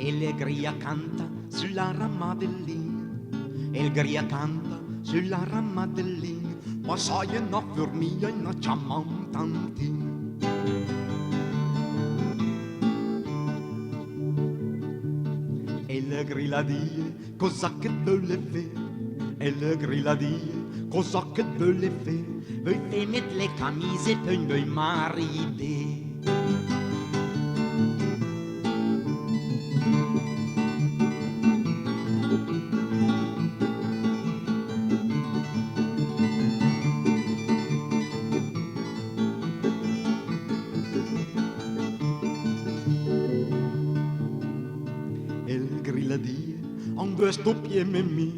E le gria canta sulla ramadellina, e il gria canta sulla ramadellina, ma sai una formica e una ciamantantina. E le grilla die cosa che vuole fare, e le grilla die cosa che vuole fare, vuoi te mettere le camicie per noi mariti. El grilladie, on questo pie memmi,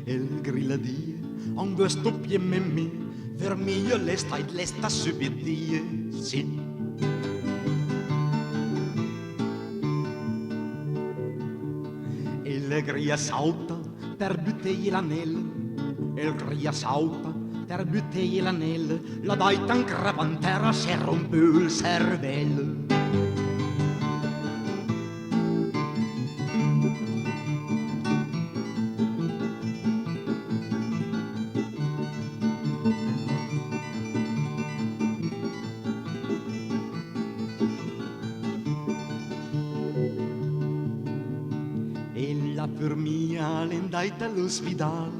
el grilladie, on questo pie memmi, vermiglia l'esta subidie, sì. El gria salta per buttegli l'anello, el gria salta per buttegli l'anello, la dai tan crepantera se rompe il cervello. E la firmia l'endaita all'ospedale,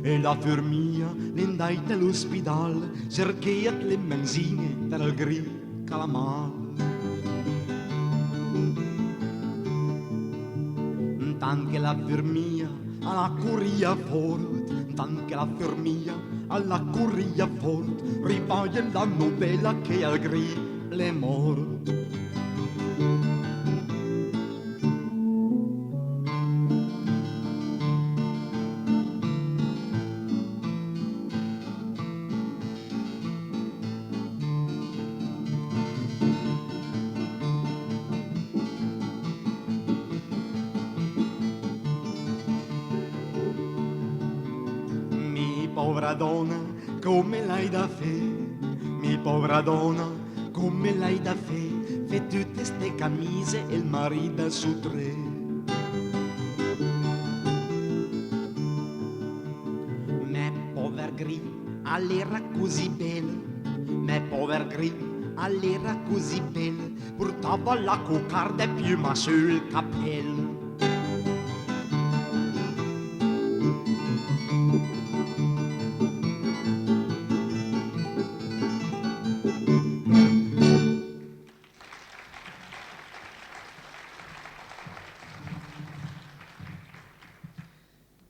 e la firmia l'endaita all'ospedale, cerchiat le menzine dal gri calamale. Tant che la firmia alla corria fort, tant che la firmia alla corria fort, ripaglia la novella che al gri le mort. Povera donna, come l'hai da fe? Mi povera donna, come l'hai da fe? Fe tutte ste camicie e il marito su tre. Me pover gri, all'era così bella, me pover gri, all'era così bella, portava la coccarda e piuma sul cappello.